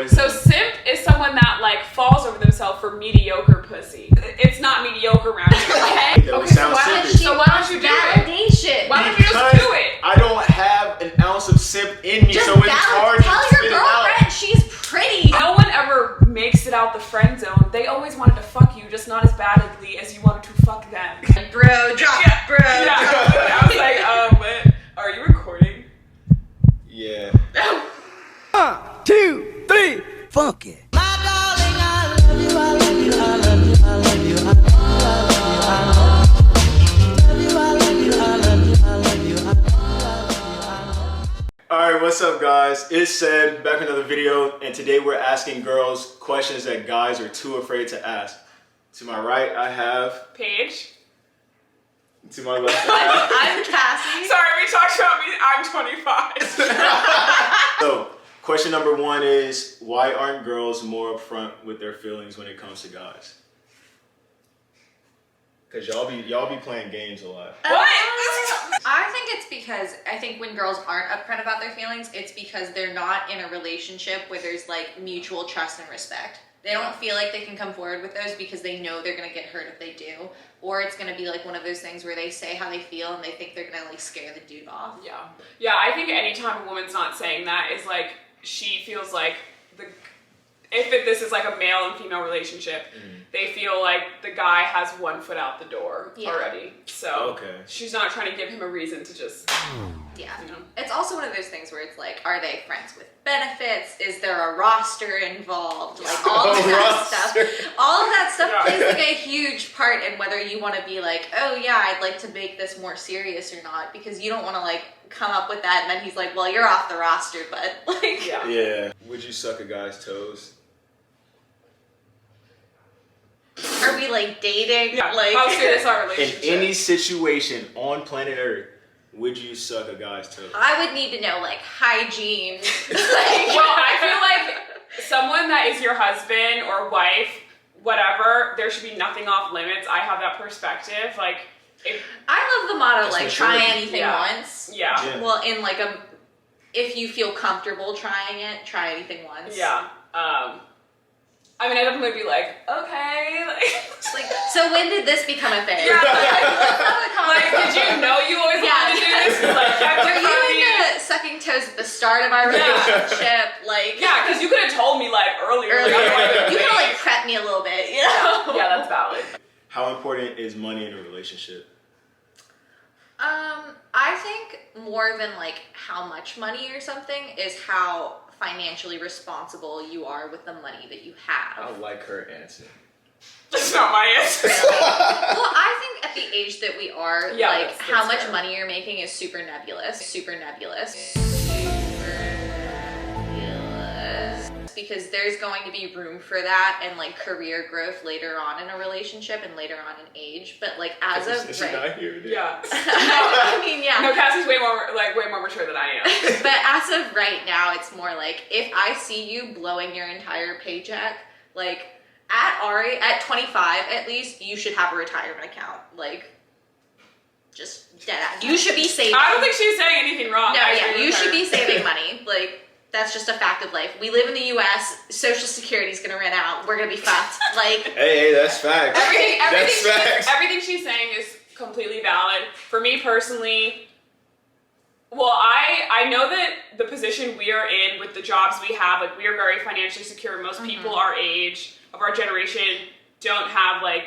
What is So it? simp is someone that like falls over themselves for mediocre pussy. It's not mediocre around here, okay? That would Okay, sound simpish. so why don't you do it? Validation. Why don't you just Because do it? I don't have an ounce of simp in me, Just so it's hard to tell spit your it out. girlfriend she's pretty. No one ever makes it out the friend zone. They always wanted to fuck you, just not as badly as you wanted to fuck them. Bro, drop. Yeah. Bro, Yeah, drop. I was like, what? Are you recording? Yeah. 1, 2, 3, funk it. Alright, what's up guys? It's Ced, back with another video, and today we're asking girls questions that guys are too afraid to ask. To my right, I have... Paige. To my left, I have... I'm Cassie. Sorry, we talked about me. I'm 25. So, question number 1 is, why aren't girls more upfront with their feelings when it comes to guys? Because y'all be playing games a lot. What? I think it's because when girls aren't upfront about their feelings, it's because they're not in a relationship where there's like mutual trust and respect. They don't feel like they can come forward with those because they know they're gonna get hurt if they do. Or it's gonna be like one of those things where they say how they feel and they think they're gonna like scare the dude off. Yeah. Yeah, I think anytime a woman's not saying that is like, she feels like this is like a male and female relationship, they feel like the guy has one foot out the door already. So she's not trying to give him a reason to just, Yeah. you know. It's also one of those things where it's like, are they friends with benefits? Is there a roster involved? Like all of that stuff. All of that stuff plays like a huge part in whether you want to be like, oh yeah, I'd like to make this more serious or not, because you don't want to like come up with that and then he's like, well, you're off the roster, but like. Yeah. Would you suck a guy's toes? Are we like dating? Yeah, Like, how serious our In relationship? any situation on planet Earth, would you suck a guy's toes? I would need to know like hygiene. Well, I feel like someone that is your husband or wife, whatever, there should be nothing off limits. I have that perspective. Like, I love the motto, That's like, maturity. try anything once. Yeah. Well, in like if you feel comfortable trying it, try anything once. Yeah. I mean, I definitely be like, okay. Like, so when did this become a thing? Yeah. Like, did you know you always wanted to do this? Like, were you into sucking toes at the start of our relationship? Like, yeah, because you could have told me like earlier. Like, you could have like prepped me a little bit, you know? Yeah, that's valid. How important is money in a relationship? I think more than like how much money or something is how financially responsible you are with the money that you have. I like her answer. That's not my answer. Well, I think at the age that we are, Yeah, like that's how much fair. money you're making is super nebulous. Super nebulous. Because there's going to be room for that and like career growth later on in a relationship and later on in age. But like as of Is she not here? Yeah. I mean, yeah. No, Cassie's way more mature than I am. But as of right now, it's more like if I see you blowing your entire paycheck, like at 25 at least, you should have a retirement account. Like, just dead. You should be saving. I don't think she's saying anything wrong. No, yeah, you should be saving money. Like, that's just a fact of life. We live in the U.S. Social Security's gonna run out. We're gonna be fucked. Like, Hey, that's facts. Everything she's saying is completely valid. For me personally, well, I know that the position we are in with the jobs we have, like, we are very financially secure. Most people our age, of our generation, don't have like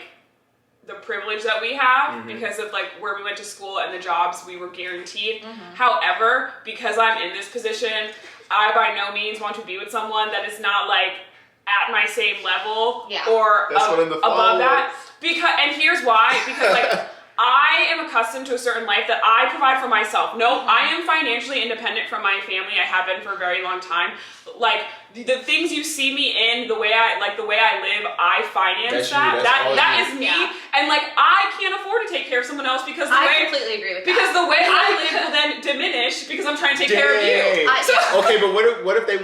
the privilege that we have because of like where we went to school and the jobs we were guaranteed. However, because I'm in this position, I by no means want to be with someone that is not like at my same level or above that. And here's why, because like I am accustomed to a certain life that I provide for myself. No, I am financially independent from my family. I have been for a very long time. Like the things you see me in, the way I live, I finance that is me. And like I can't afford to take care of someone else because I completely agree with that. Because the way I live will then diminish because I'm trying to take care of you. Okay, but what if they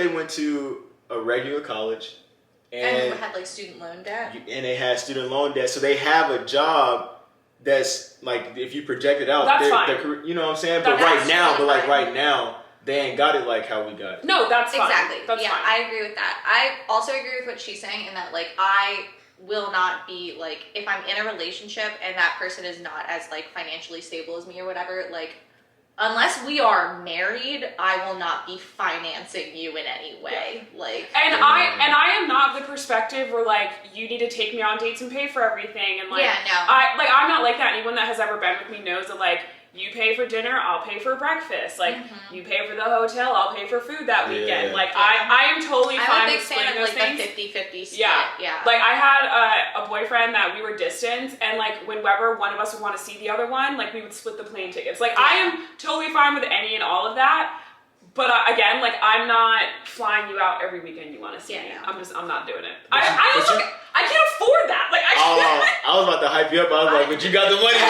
went to a regular college and had like student loan debt? And they had student loan debt, so they have a job that's like, if you project it out, That's fine. you know what I'm saying? But right now, they ain't got it like how we got it. No, that's fine. Exactly. That's yeah, fine. I agree with that. I also agree with what she's saying in that, like, I will not be, like, if I'm in a relationship and that person is not as, like, financially stable as me or whatever, like, unless we are married, I will not be financing you in any way. Yeah. Like, and I am not the perspective where, like, you need to take me on dates and pay for everything, and like, yeah, no. I'm not like that. Anyone that has ever been with me knows that, like, you pay for dinner, I'll pay for breakfast. Like, you pay for the hotel, I'll pay for food that weekend. Like, I am totally fine with splitting those things. I'm a big fan of, like, the 50-50 split. Yeah. Like, I had a boyfriend that we were distant, and, like, whenever one of us would want to see the other one, like, we would split the plane tickets. Like, I am totally fine with any and all of that. But again, like, I'm not flying you out every weekend you want to see me. No. I'm not doing it. I can't afford that. Like, I can't. I was about to hype you up. I was like, but you got the money to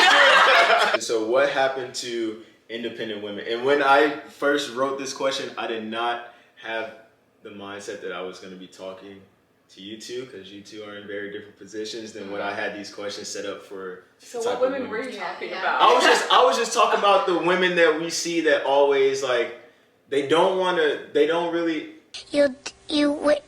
do it. So what happened to independent women? And when I first wrote this question, I did not have the mindset that I was going to be talking to you two, because you two are in very different positions than what I had these questions set up for. So what women were you talking about? I was just talking about the women that we see that always, like, they don't really. You do. I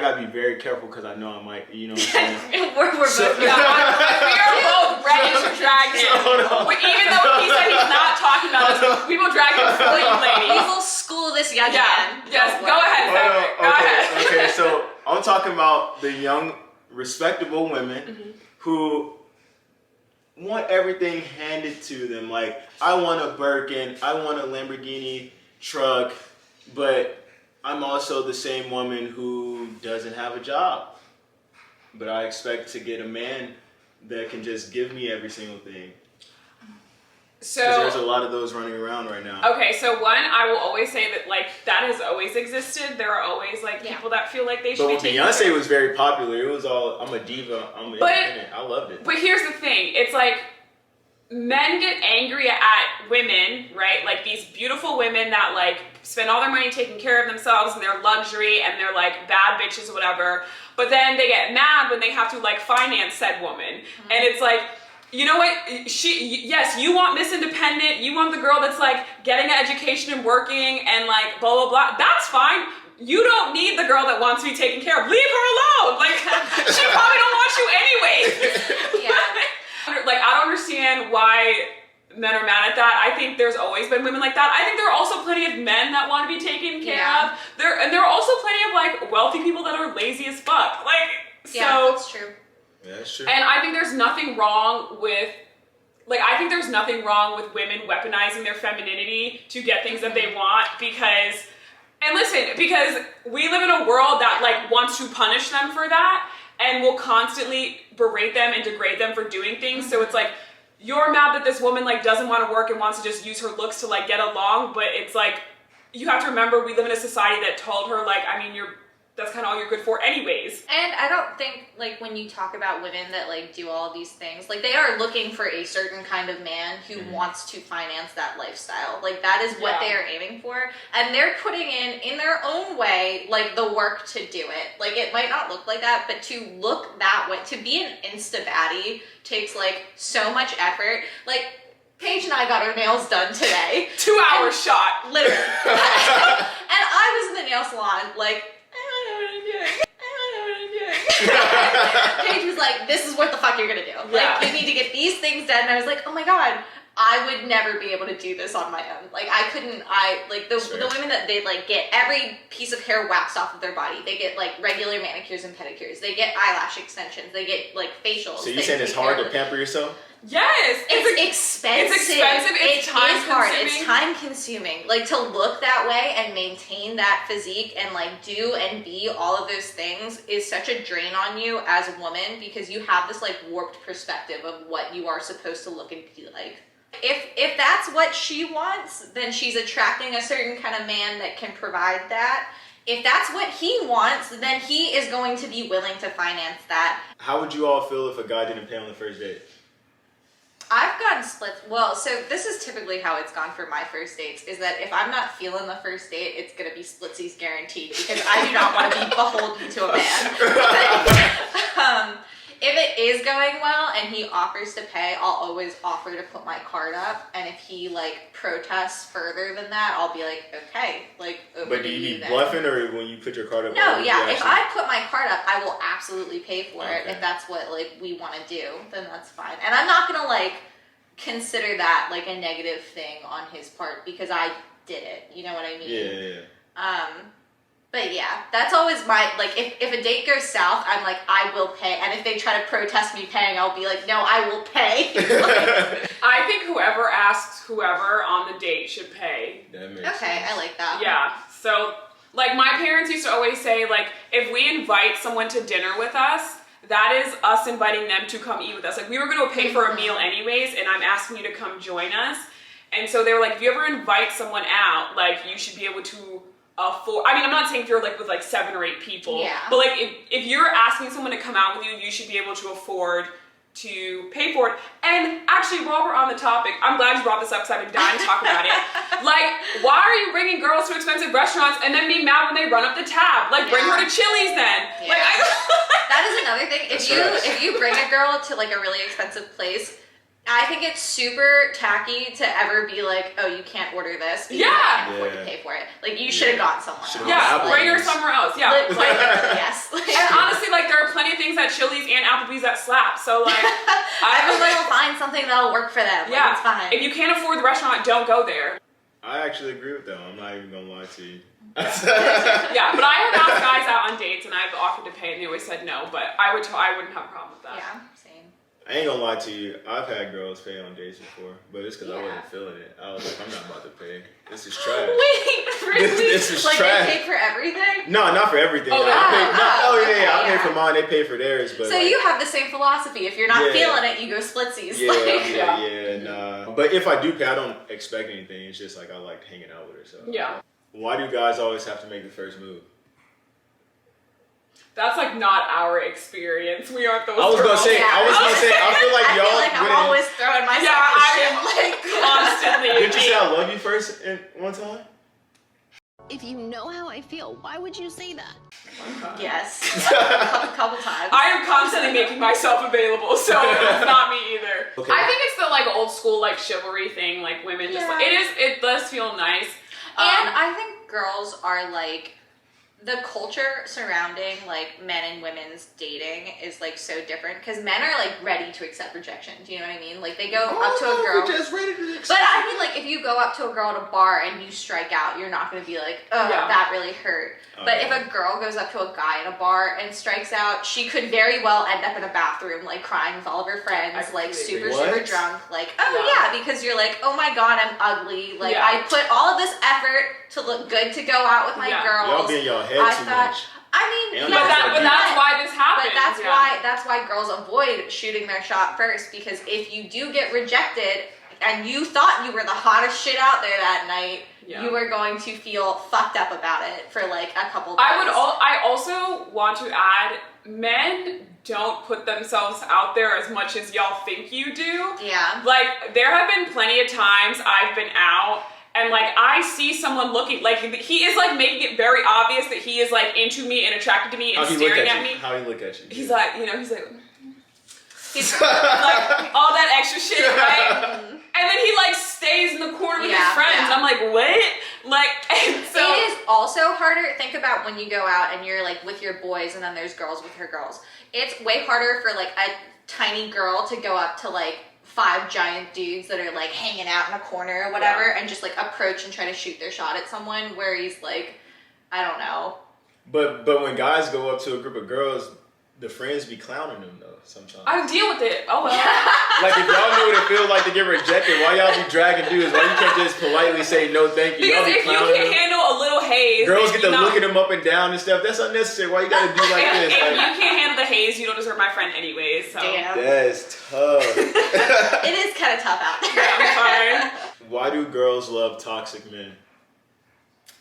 gotta be very careful because I know I might, you know what I'm saying? we're both. We are both ready to drag him. Even though he said he's not talking about us, we will drag him for you, ladies. We will school this young man. Yes, go ahead, Cedric. Go ahead. Okay, so I'm talking about the young, respectable women who want everything handed to them. Like, I want a Birkin, I want a Lamborghini truck, but I'm also the same woman who doesn't have a job. But I expect to get a man that can just give me every single thing. So Because there's a lot of those running around right now. Okay, so one, I will always say that, like, that has always existed. There are always, like, people that feel like they should But be when taken Beyonce care of. was very popular, it was all, I'm a diva, I'm independent. I loved it. But here's the thing. It's like, men get angry at women, right? Like, these beautiful women that, like, spend all their money taking care of themselves and their luxury and they're, like, bad bitches or whatever. But then they get mad when they have to, like, finance said woman. And it's like, you know what? Yes, you want Miss Independent. You want the girl that's, like, getting an education and working and, like, blah, blah, blah. That's fine. You don't need the girl that wants to be taken care of. Leave her alone. Like, she probably don't want you anyway. Yeah. Like, I don't understand why men are mad at that. I think there's always been women like that. I think there are also plenty of men that want to be taken care of. There are also plenty of, like, wealthy people that are lazy as fuck. Like, Yeah, that's true. Yeah, that's true. And I think there's nothing wrong with, like, I think there's nothing wrong with women weaponizing their femininity to get things that they want because, and listen, because we live in a world that, like, wants to punish them for that and will constantly berate them and degrade them for doing things. So it's like, you're mad that this woman, like, doesn't want to work and wants to just use her looks to, like, get along, but it's like, you have to remember we live in a society that told her, like, I mean, that's kind of all you're good for anyways. And I don't think, like, when you talk about women that, like, do all these things, like, they are looking for a certain kind of man who wants to finance that lifestyle. Like, that is what they are aiming for. And they're putting in their own way, like, the work to do it. Like, it might not look like that, but to look that way, to be an insta-baddie takes, like, so much effort. Like, Paige and I got our nails done today. 2 hour shot. Literally. And I was in the nail salon, like, Paige was like, this is what the fuck you're gonna do. Like, you need to get these things done. And I was like, oh my god, I would never be able to do this on my own. Like, the women that they, like, get every piece of hair waxed off of their body. They get, like, regular manicures and pedicures. They get eyelash extensions. They get, like, facials. So you're saying it's hard to pamper yourself? Yes. It's expensive. It's expensive. It's time consuming. Hard. It's time consuming. Like, to look that way and maintain that physique and, like, do and be all of those things is such a drain on you as a woman because you have this, like, warped perspective of what you are supposed to look and be like. If that's what she wants, then she's attracting a certain kind of man that can provide that. If that's what he wants, then he is going to be willing to finance that. How would you all feel if a guy didn't pay on the first date? I've gotten splits. Well, so this is typically how it's gone for my first dates, is that if I'm not feeling the first date, it's going to be splitsies guaranteed because I do not want to be beholden to a man. If it is going well and he offers to pay, I'll always offer to put my card up. And if he like protests further than that, I'll be like, okay, like over But do to you be then. bluffing, or when you put your card up? No, or yeah. you If actually- I put my card up, I will absolutely pay for it. Okay. If that's what like we want to do, then that's fine. And I'm not gonna like consider that like a negative thing on his part because I did it. You know what I mean? Yeah. But yeah, that's always my, like, if a date goes south, I'm like, I will pay. And if they try to protest me paying, I'll be like, no, I will pay. I think whoever asks whoever on the date should pay. That makes Okay, sense. I like that. Yeah. So, like, my parents used to always say, like, if we invite someone to dinner with us, that is us inviting them to come eat with us. Like, we were going to pay for a meal anyways, and I'm asking you to come join us. And so they were like, if you ever invite someone out, like, you should be able to afford. I mean, I'm not saying if you're like with like 7 or 8 people, Yeah. but like if you're asking someone to come out with you, you should be able to afford to pay for it. And actually, while we're on the topic, I'm glad you brought this up because I've been dying to talk about it. Like, why are you bringing girls to expensive restaurants and then be mad when they run up the tab? Like, bring her to Chili's then. Yeah. Like, That is another thing. That's If you bring a girl to like a really expensive place, I think it's super tacky to ever be like, oh, you can't order this because I can't afford to pay for it. Like, you should have gone somewhere else. yeah, bring her somewhere else. Yeah. Like, yes. And honestly, like, there are plenty of things at Chili's and Applebee's that slap. So, like, Everyone will find something that'll work for them. yeah, Like, it's fine. if you can't afford the restaurant, don't go there. I actually agree with that. I'm not even gonna lie to you. Yeah, but I have asked guys out on dates and I've offered to pay and they always said no, but I wouldn't have a problem with that. Yeah, same. I ain't gonna lie to you. I've had girls pay on dates before, but it's because I Yeah. wasn't feeling it. I was like, I'm not about to pay. This is trash. Wait, really? This is like trash. they pay for everything? No, not for everything. Oh, I pay, okay, I pay yeah. for mine. They pay for theirs. But So like, you have the same philosophy. If you're not Yeah. feeling it, you go splitsies. yeah, Like, yeah. Nah. But if I do pay, I don't expect anything. It's just like I like hanging out with her. So Yeah. why do guys always have to make the first move? That's like not our experience. We aren't those I was gonna girls. say, I feel like I y'all feel like I'm wouldn't- always throwing myself Yeah, in I shit. am Like, constantly. Did you say I love you first one time? If you know how I feel, why would you say that? yes. a couple times. I am constantly making myself available, so it's not me either. Okay. I think it's the like old school like chivalry thing, like women just like it does feel nice. And I think girls are like, the culture surrounding like men and women's dating is like so different because men are like ready to accept rejection. Do you know what I mean? Like they go up to a girl. Just ready to But I mean, like, if you go up to a girl at a bar and you strike out, you're not going to be like, oh, Yeah. that really hurt. But if a girl goes up to a guy in a bar and strikes out, she could very well end up in a bathroom, like, crying with all of her friends, like, super, What? super drunk. Like, oh, yeah, because you're like, oh my god, I'm ugly. Like, Yeah. I put all of this effort to look good to go out with my Yeah. girls. Y'all be in your head I too thought, much. I mean, And yeah, But that's why this happens. but that's why girls avoid shooting their shot first, because if you do get rejected and you thought you were the hottest shit out there that night, you are going to feel fucked up about it for like a couple days. I also want to add, men don't put themselves out there as much as y'all think you do. Yeah. Like, there have been plenty of times I've been out and like I see someone looking, like he is like making it very obvious that he is like into me and attracted to me and staring at me. How he look at you? He's like, he's like all that extra shit, right? And then he like stays in the corner with his friends. Yeah. I'm like, what? Like, and so it is also harder. Think about when you go out and you're like with your boys and then there's girls with her girls. It's way harder for like a tiny girl to go up to like 5 giant dudes that are like hanging out in a corner or whatever and just like approach and try to shoot their shot at someone where he's like, I don't know. But when guys go up to a group of girls, the friends be clowning them though sometimes. I deal with it. Oh well. Like if y'all knew what it feels like to get rejected, why y'all be dragging dudes? Why you can't just politely say no thank you? Y'all Because be if you clowning can them. handle a little haze, Girls get to you know, looking them up and down and stuff. That's unnecessary. Why you gotta do like if this? you Like, can't handle the haze, you don't deserve my friend anyways. So Damn. that's tough. It is kind of tough out there. I'm fine. Why do girls love toxic men?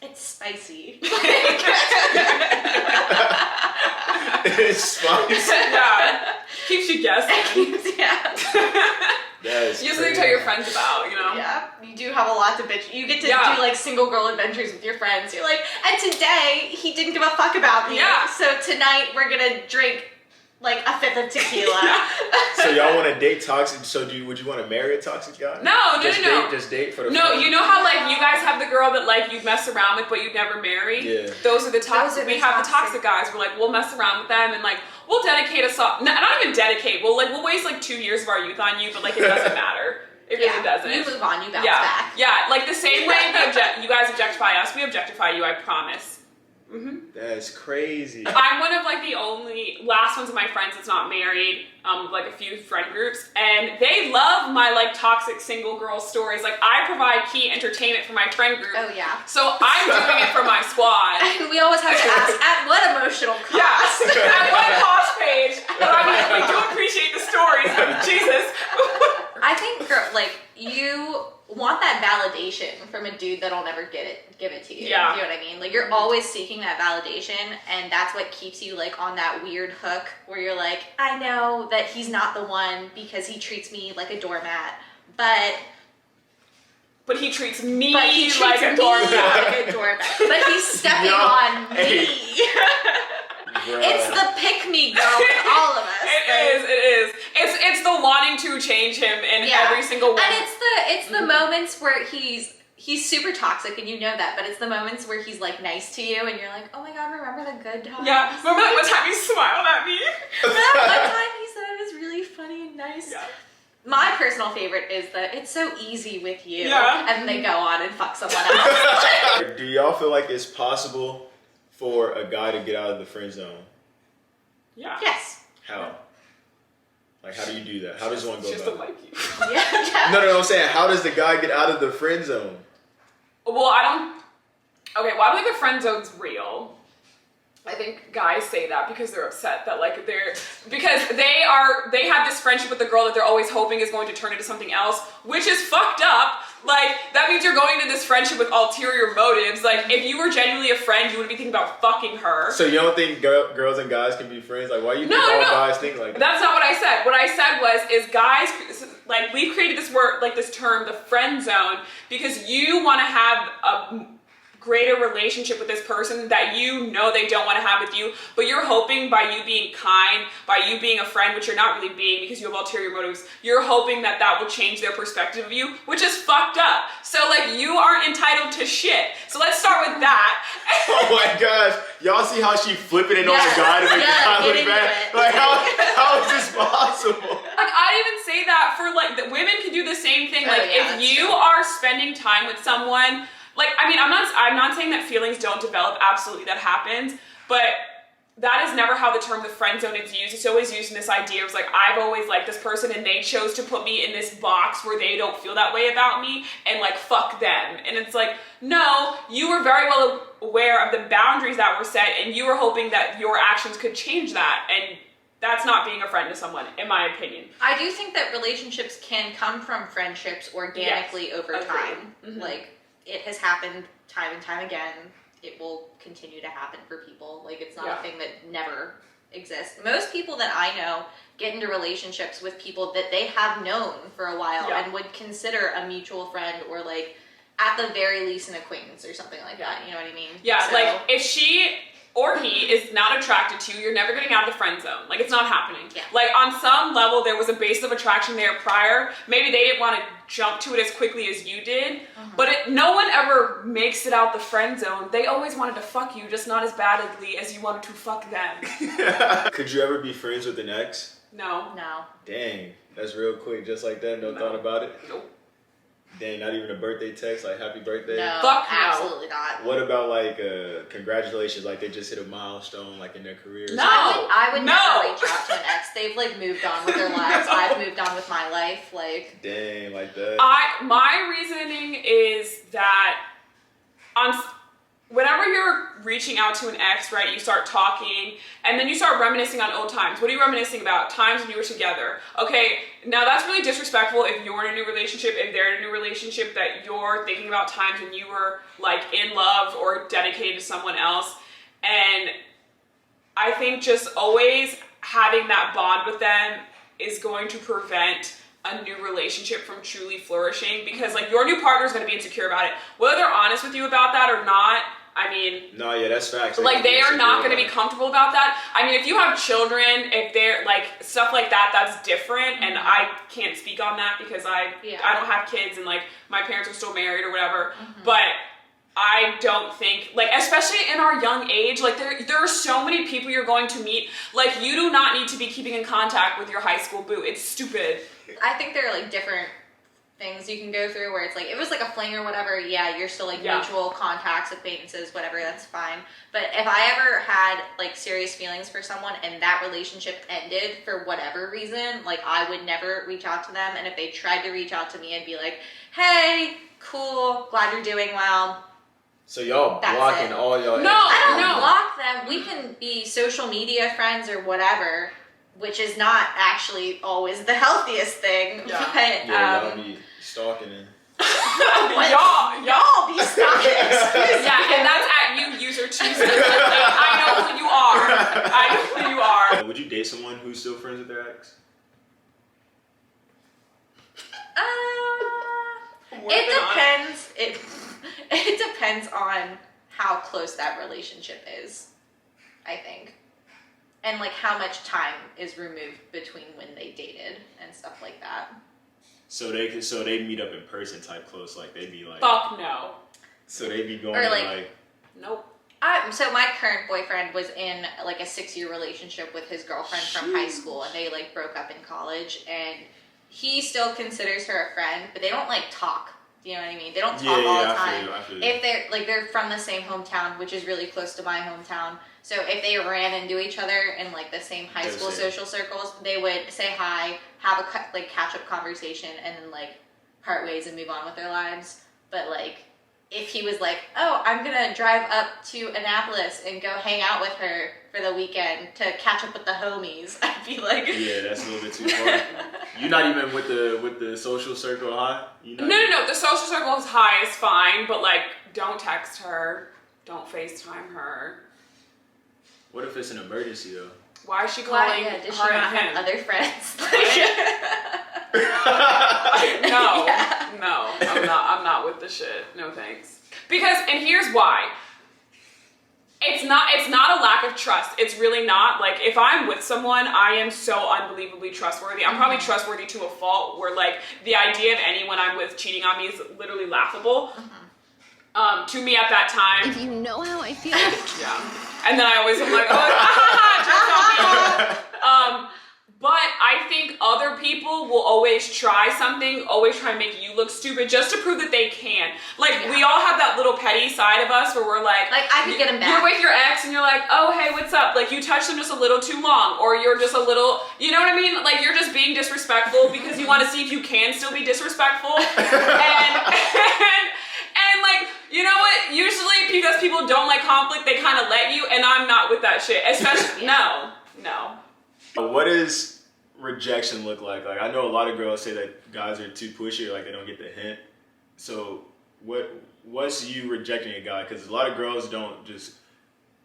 It's spicy. It's spicy. Yeah. Keeps you guessing. Yeah. That's You just need to tell your friends about, you know? Yeah, you do have a lot to bitch. You get to Yeah. do like single girl adventures with your friends. You're like, and today he didn't give a fuck about me. Yeah. So tonight we're gonna drink like a fifth of tequila. So y'all want to date toxic? So would you want to marry a toxic guy? No. Just date for the. No, fun? you know how like you guys have the girl that like you'd mess around with but you'd never marry? Yeah. Those are the toxic. Those are the We have the toxic. toxic guys. We're like, we'll mess around with them and like we'll dedicate not even dedicate. We'll waste like 2 years of our youth on you, but like it doesn't matter. It really doesn't. You move on, you bounce back. Yeah, like the same way you guys objectify us, we objectify you, I promise. Mm-hmm. That's crazy. I'm one of like the only last ones of my friends that's not married, like a few friend groups, and they love my like toxic single girl stories. Like I provide key entertainment for my friend group. Oh yeah. So I'm doing it for my squad. And we always have to ask, at what emotional cost? Yes, at one cost page. But I mean, we do appreciate the stories. Jesus. I think, like, you want that validation from a dude that'll never give it to you. Yeah. You know what I mean? Like, you're always seeking that validation, and that's what keeps you, like, on that weird hook where you're like, I know that he's not the one because he treats me like a doormat, but he treats me like a doormat. But he's stepping on me. It's the pick-me girl in all of us. It is. It's the wanting to change him in every single one. And it's the moments where he's super toxic and you know that, but it's the moments where he's like nice to you and you're like, oh my god, remember the good times? Yeah, remember that one time you smiled at me? Remember that one time he said it was really funny and nice? Yeah. My personal favorite is it's so easy with you. Yeah. And they go on and fuck someone else. Do y'all feel like it's possible for a guy to get out of the friend zone? Yeah. Yes. How? Like, how do you do that? How does one go Just about to it? like you. Yeah. No, I'm saying, how does the guy get out of the friend zone? Well, I don't think the friend zone's real. I think guys say that because they're upset that like because they have this friendship with the girl that they're always hoping is going to turn into something else, which is fucked up. Like that means you're going into this friendship with ulterior motives. Like if you were genuinely a friend, you wouldn't be thinking about fucking her. So you don't think girls and guys can be friends? Like, why do you think all guys think like that? That's not what I said. What I said is guys, like we've created this word, like this term, the friend zone, because you want to have a greater relationship with this person that you know they don't want to have with you, but you're hoping by you being kind, by you being a friend, which you're not really being because you have ulterior motives, you're hoping that will change their perspective of you, which is fucked up. So like you aren't entitled to shit. So let's start with that. Oh my gosh. Y'all see how she flipping it on the guy to make the guy look bad? Like how is this possible? Like I'd even say that for like the women can do the same thing. Like if you are spending time with someone, like, I mean, I'm not saying that feelings don't develop. Absolutely, that happens. But that is never how the term the friend zone is used. It's always used in this idea of like, I've always liked this person and they chose to put me in this box where they don't feel that way about me and like, fuck them. And it's like, no, you were very well aware of the boundaries that were set and you were hoping that your actions could change that. And that's not being a friend to someone, in my opinion. I do think that relationships can come from friendships organically over time. Mm-hmm. Like, it has happened time and time again. It will continue to happen for people. Like, it's not a thing that never exists. Most people that I know get into relationships with people that they have known for a while and would consider a mutual friend or, like, at the very least an acquaintance or something like that. You know what I mean? Yeah, so, like, if she or he is not attracted to you, you're never getting out of the friend zone. Like, it's not happening. Yeah. Like, on some level, there was a base of attraction there prior. Maybe they didn't want to jump to it as quickly as you did. But no one ever makes it out the friend zone. They always wanted to fuck you, just not as badly as you wanted to fuck them. Could you ever be friends with an ex? No. Dang, that's real quick, just like that. No thought about it? Nope. Dang, not even a birthday text, like happy birthday? No, Fuck no. absolutely not. What about like congratulations, like they just hit a milestone like in their career? No. I would never reach out to an ex. They've like moved on with their lives. I've moved on with my life. Like, dang, like that. My reasoning is that whenever you're reaching out to an ex, right, you start talking and then you start reminiscing on old times. What are you reminiscing about? Times when you were together. Okay, now that's really disrespectful if you're in a new relationship, if they're in a new relationship, that you're thinking about times when you were like in love or dedicated to someone else. And I think just always having that bond with them is going to prevent a new relationship from truly flourishing, because like your new partner is going to be insecure about it. Whether they're honest with you about that or not, I mean, No, yeah, that's facts. like they are not going to be comfortable about that. I mean, if you have children, if they're like stuff like that, that's different. And I can't speak on that because I don't have kids and like my parents are still married or whatever. But I don't think, like, especially in our young age, like there are so many people you're going to meet. Like, you do not need to be keeping in contact with your high school boo. It's stupid. I think there are like different things you can go through where it's like, if it was like a fling or whatever, yeah, you're still like mutual contacts, acquaintances, whatever, that's fine. But if I ever had like serious feelings for someone and that relationship ended for whatever reason, like I would never reach out to them. And if they tried to reach out to me, I'd be like, hey, cool, glad you're doing well. So y'all blocking all y'all. No, I don't block them. We can be social media friends or whatever, which is not actually always the healthiest thing. Yeah. But y'all be stalking and y'all be stalking. And that's at you, user choosers. I know who you are. I know who you are. Would you date someone who's still friends with their ex? It depends. It depends on how close that relationship is, I think. And like how much time is removed between when they dated and stuff like that. So they meet up in person type close, like they'd be like fuck no. So they'd be going or like nope. So my current boyfriend was in like a 6-year relationship with his girlfriend from high school, and they like broke up in college, and he still considers her a friend, but they don't like talk. You know what I mean? They don't talk all the time. I feel you. If they're from the same hometown, which is really close to my hometown. So if they ran into each other in like the same high school social circles, they would say hi, have a catch up conversation, and then like part ways and move on with their lives. But like if he was like, oh, I'm gonna drive up to Annapolis and go hang out with her for the weekend to catch up with the homies, I'd be like, yeah, that's a little bit too far. You're not even with the social circle high? No. The social circle is high is fine, but like don't text her, don't FaceTime her. What if it's an emergency though? Why is she calling does she her not and him? have other friends? No, I'm not with the shit. No thanks. Because, and here's why. It's not a lack of trust. It's really not. Like, if I'm with someone, I am so unbelievably trustworthy. I'm probably trustworthy to a fault where, like, the idea of anyone I'm with cheating on me is literally laughable. To me at that time. If you know how I feel. Yeah. And then I always am like, oh, jokes on me. But I think other people will always try something, always try and make you look stupid just to prove that they can. Like, we all have that little petty side of us where we're like, I could get him back. You're with your ex and you're like, oh, hey, what's up? Like, you touched them just a little too long, or you're just a little, you know what I mean? Like, you're just being disrespectful because you want to see if you can still be disrespectful. and like, you know what? Usually because people don't like conflict, they kind of let you, and I'm not with that shit. Especially, no. What does rejection look like? Like, I know a lot of girls say that guys are too pushy, or like they don't get the hint. So what's you rejecting a guy? Because a lot of girls don't just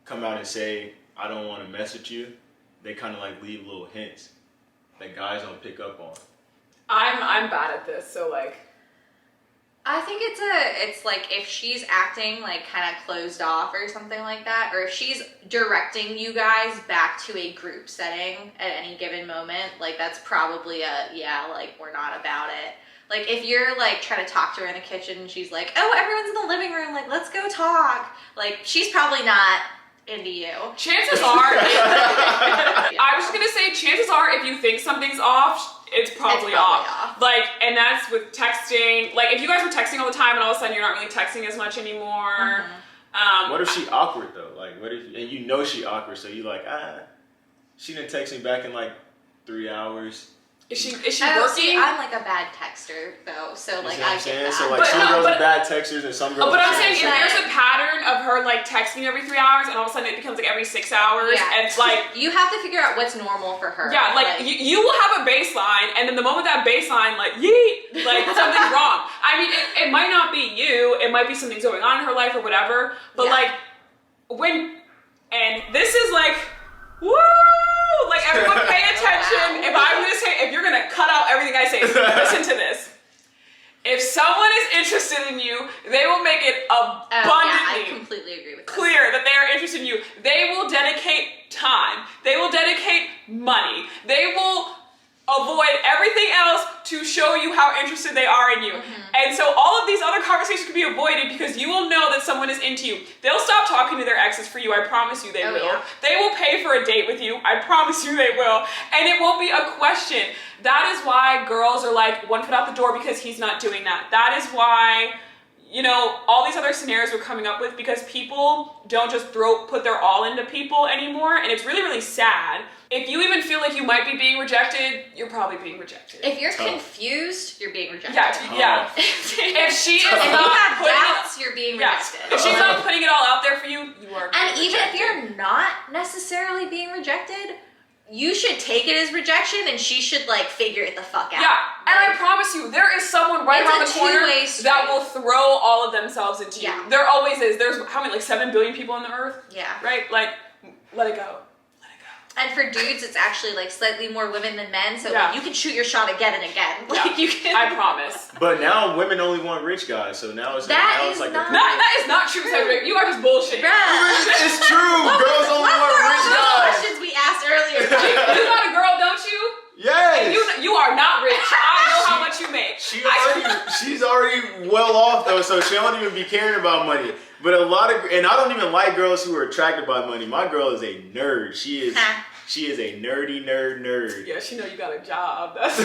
come out and say, I don't want to mess with you. They kind of like leave little hints that guys don't pick up on. I'm bad at this, so like, I think it's like if she's acting like kind of closed off or something like that, or if she's directing you guys back to a group setting at any given moment, like that's probably like we're not about it. Like if you're like trying to talk to her in the kitchen and she's like, oh, everyone's in the living room, like let's go talk. Like she's probably not into you. Chances are, I was just gonna say, chances are if you think something's off, it's probably off. Like, and that's with texting. Like, if you guys were texting all the time and all of a sudden you're not really texting as much anymore. What if she awkward though? Like, what if, and you know she awkward, so you like, she didn't text me back in like 3 hours. Is she working? See, I'm like a bad texter though, so like I get that. So like some girls are bad texters and some girls. But I'm saying if there's a pattern of her like texting every 3 hours and all of a sudden it becomes like every 6 hours, and it's like you have to figure out what's normal for her. Yeah, like you will have a baseline, and then the moment that baseline like yeet, like something's wrong. I mean, it might not be you, it might be something going on in her life or whatever. But like when, and this is like, woo. Like, everyone pay attention. If you're gonna cut out everything I say, listen to this. If someone is interested in you, they will make it I abundantly completely agree with that. clear that they are interested in you. They will dedicate time. They will dedicate money. They will avoid everything else to show you how interested they are in you. And so all of these other conversations can be avoided because you will know that someone is into you. They'll stop talking to their exes for you. I promise you they will. Yeah. They will pay for a date with you. I promise you they will. And it won't be a question. That is why girls are like, one foot out the door because he's not doing that. That is why, you know, all these other scenarios we're coming up with, because people don't just put their all into people anymore, and it's really, really sad. If you even feel like you might be being rejected, you're probably being rejected. If you're confused, you're being rejected. Yeah. If she is If you not have putting doubts, you're being rejected. if she's not putting it all out there for you, you are being And even if rejected. you're not necessarily being rejected, you should take it as rejection, and she should like figure it the fuck out. Yeah, and I promise you, there is someone right It's around a the corner two-way street. that will throw all of themselves into you. Yeah. There always is. There's how many, like 7 billion people on the earth? Yeah. Right? Like, let it go. And for dudes, it's actually like slightly more women than men, so Yeah. you can shoot your shot again and again. Like you can. I promise. But now women only want rich guys, so now it's That now is it's like not- That is not true, Cedric. You are just bullshit. Bruh. it's true. Girls only What want were all rich those guys. questions we asked earlier? You got a girl, don't you? Yes. You are not rich. I know how much you make. She's already well off though, so she don't even be caring about money. But and I don't even like girls who are attracted by money. My girl is a nerd. She is a nerdy nerd. Yeah, she know you got a job. That's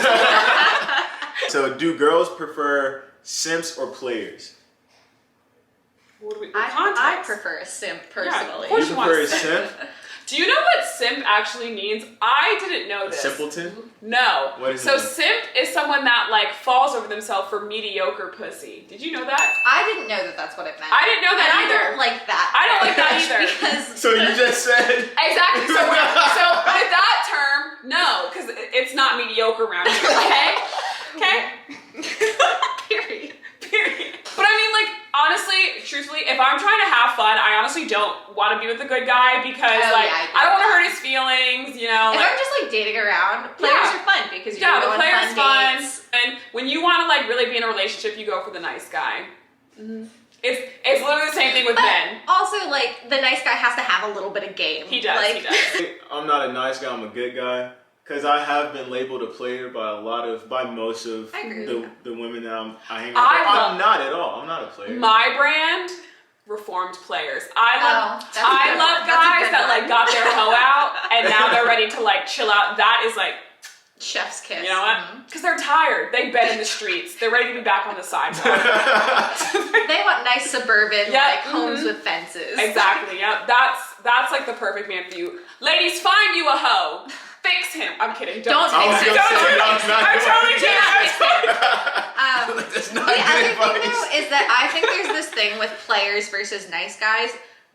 So do girls prefer simps or players? what do we, I context? prefer a simp Yeah, personally. of course You you want prefer a simp. simp? Do you know what simp actually means? I didn't know this. Simpleton? No. What is so it? simp is someone that like falls over themselves for mediocre pussy. Did you know that? I didn't know that that's what it meant. I didn't know that and either. I don't like that. I don't like that very either. much Because So you just said Exactly. So with that term, no, because it's not mediocre around here. Okay. Okay. Period. But I mean, like, honestly, truthfully, if I'm trying to have fun, I honestly don't want to be with a good guy because, I don't want to hurt his feelings, you know. if like, I'm just like dating around, players are fun because you're the going player's fun fun. dates. And when you want to, like, really be in a relationship, you go for the nice guy. It's literally the same thing with men. Also, like, the nice guy has to have a little bit of game. He does, Like, he does. I'm not a nice guy, I'm a good guy. Because I have been labeled a player by most of I agree. the women that I hang with. I'm not at all. I'm not a player. My brand, reformed players. I love that's a good one. That's a guys good that one. like got their hoe out and now they're ready to like chill out. That is like, chef's kiss. you know what? Because they're tired. They've been in the streets. They're ready to be back on the sidewalk. They want nice suburban Yeah, like homes with fences. Exactly. Yep. That's like the perfect man for you. Ladies, find you a hoe. Fix him. I'm kidding. Don't Don't fix fix him. him. Don't I'm fix him. not I'm doing totally it. kidding. That's not The good other thing advice. though is that I think there's this thing with players versus nice guys.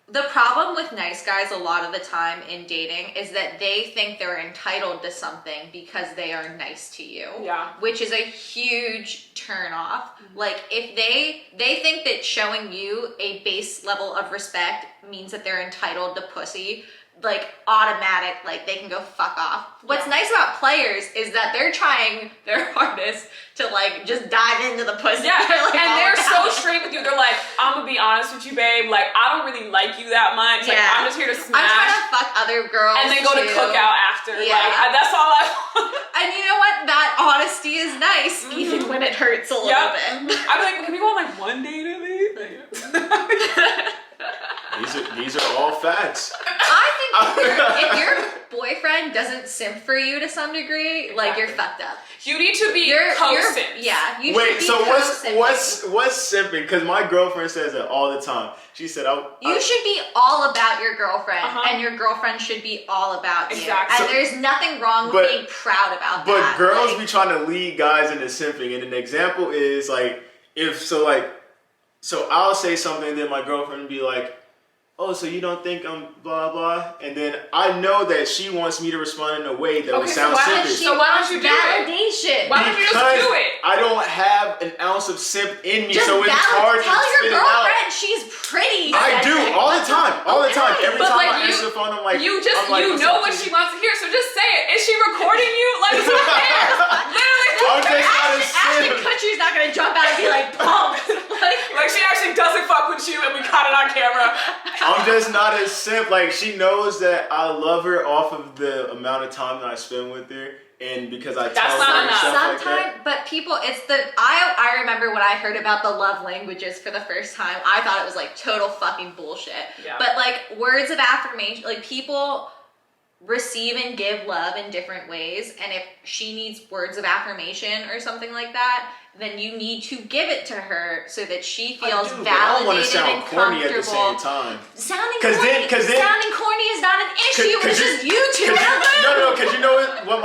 The problem with nice guys a lot of the time in dating is that they think they're entitled to something because they are nice to you. Yeah. Which is a huge turn off. Like if they think that showing you a base level of respect means that they're entitled to pussy, like automatic, like they can go fuck off. What's nice about players is that they're trying their hardest to like just dive into the pussy. Yeah, Like, and all they're so about it. straight with you. They're like, I'm gonna be honest with you, babe. Like, I don't really like you that much. Like, Yeah. I'm just here to I'm trying smash. to fuck other girls And then go to too. cookout after. Yeah. Like, that's all I want. And you know what? That honesty is nice, even when it hurts a little Yep. bit. I'd be like, can we go on like one date at least? These are all facts. I think if your boyfriend doesn't simp for you to some degree, like you're fucked up. You need to be You're co-simps. yeah. You Wait, should be so co-simping. what's simping? Because my girlfriend says that all the time. She said, You should be all about your girlfriend, Uh-huh. and your girlfriend should be all about Exactly. you. And there's nothing wrong with But- being proud about But that. girls like, be trying to lead guys into simping, and an example is like so I'll say something, and then my girlfriend would be like, "Oh, so you don't think I'm blah blah?" And then I know that she wants me to respond in a way that would Okay, so sound why don't simpish. she So why don't wants you do it? validation. Why don't you just Because do it? I don't have an ounce of simp in me, Just so it's hard to tell spit your it out. girlfriend she's pretty. I do all the time, all the time. Every But, time like, I answer the phone, I'm like, You just, I'm like, you "What's know up, what Susie?" she wants to hear, so just say it. Is she recording you? Like, who cares? Literally, who I'm just cares? not a simp. Kutcher's not gonna jump out and be like, pumped. Like she actually doesn't fuck with you and we caught it on camera. I'm just not a simp. Like, she knows that I love her off of the amount of time that I spend with her, and because I tell not her enough. stuff like Sometimes, that. but people, it's the, I remember when I heard about the love languages for the first time, I thought it was like total fucking bullshit. Yeah. But like words of affirmation, like people receive and give love in different ways, and if she needs words of affirmation or something like that, then you need to give it to her so that she feels I do, but I don't want to validated sound and corny comfortable. at the same time. Sounding 'Cause corny, then- sounding corny is not an issue. It's just you two. No, because you know what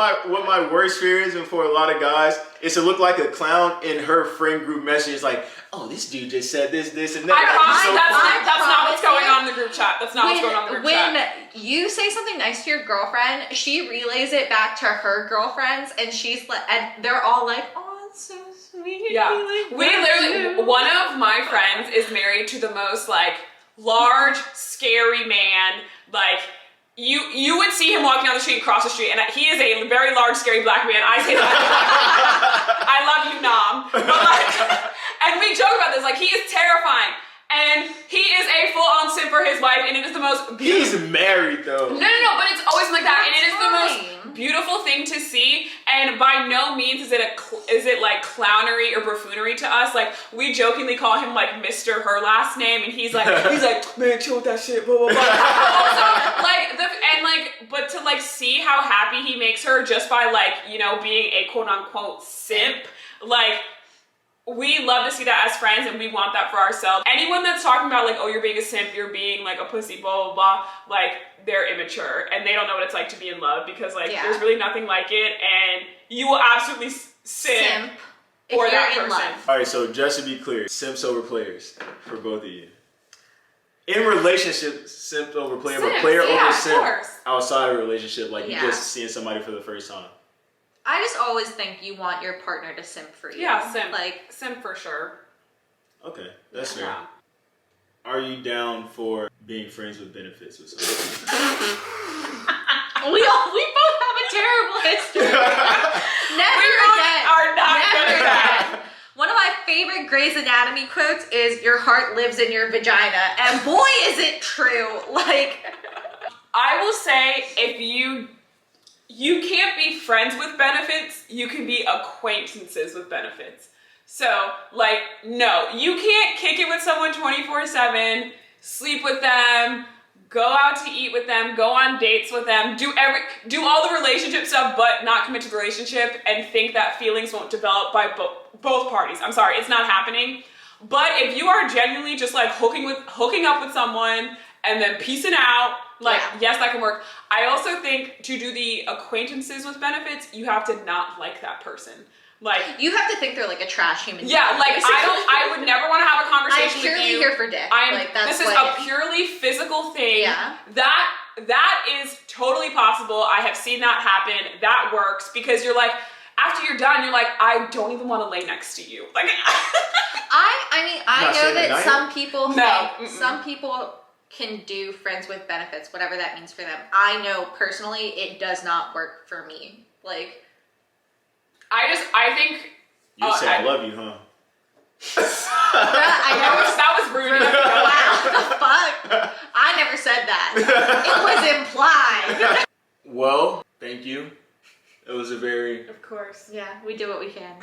my worst fear is, and for a lot of guys, is to look like a clown in her friend group message, like, oh, this dude just said this, and that. I promise So that's not what's going you. on in the group chat. That's not what's going on in the group chat. When you say something nice to your girlfriend, she relays it back to her girlfriends, and she's like, and they're all like, "Oh, it's so sweet." Yeah, Like, we literally, one of my friends is married to the most like large, scary man. Like you would see him walking down the street and cross the street, and he is a very large, scary black man. I say that. I love you, Nam. But like, and we joke about this. Like, he is terrifying, and he is a full-on simp for his wife, and it is the most beautiful. he's married though. No, but it's always like that, and it is the That's most beautiful thing to see. And by no means is it like clownery or buffoonery to us. Like, we jokingly call him like Mr. Her last name, and he's like, man, chill with that shit, blah blah blah. Also, but to like see how happy he makes her just by like, you know, being a quote unquote simp, like. We love to see that as friends, and we want that for ourselves. Anyone that's talking about like, oh, you're being a simp, you're being like a pussy, blah, blah, blah, like, they're immature, and they don't know what it's like to be in love, because like, there's really nothing like it, and you will absolutely simp for if that you're in person. love. All right, so just to be clear, simps over players for both of you. In relationships, simp over player, but Simps, player yeah, over of simp course. outside of a relationship, like you Yeah. just seeing somebody for the first time. I just always think you want your partner to simp for you. Yeah, simp. Like, Simp for sure. Okay, that's fair. Yeah. Are you down for being friends with benefits with somebody? we both have a terrible history. Never We both again. are not Never good at again. One of my favorite Grey's Anatomy quotes is, "Your heart lives in your vagina," and boy, is it true. Like, I will say, if you can't be friends with benefits, you can be acquaintances with benefits. So, like, no, you can't kick it with someone 24/7, sleep with them, go out to eat with them, go on dates with them, do all the relationship stuff, but not commit to the relationship and think that feelings won't develop by both parties. I'm sorry, it's not happening. But if you are genuinely just like hooking up with someone and then peacing out, like, yes, that can work. I also think to do the acquaintances with benefits, you have to not like that person. Like, you have to think they're like a trash human yeah, being. like I would never want to have a I'm conversation purely with you. here for dick. Like, that's This is what a purely physical thing. Yeah. That is totally possible. I have seen that happen. That works, because you're like, after you're done, you're like, I don't even want to lay next to you. Like, I mean, I Not know saying that that some people No. think, some people can do friends with benefits, whatever that means for them. I know personally it does not work for me. Like, I think You say I love you, huh? that was rude. wow, the fuck? I never said that. It was implied. Well, thank you. It was a very... Of course. Yeah, we do what we can.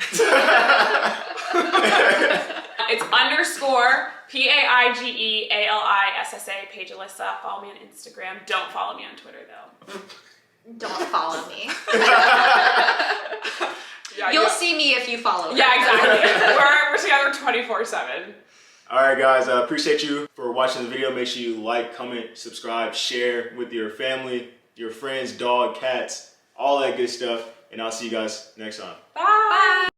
It's _ PAIGEALISSA, Paige Alyssa. Follow me on Instagram. Don't follow me on Twitter though. Don't follow me. Yeah, You'll see me if you follow me. Yeah, exactly. We're together 24/7. All right, guys. I appreciate you for watching the video. Make sure you like, comment, subscribe, share with your family, your friends, dog, cats, all that good stuff. And I'll see you guys next time. Bye.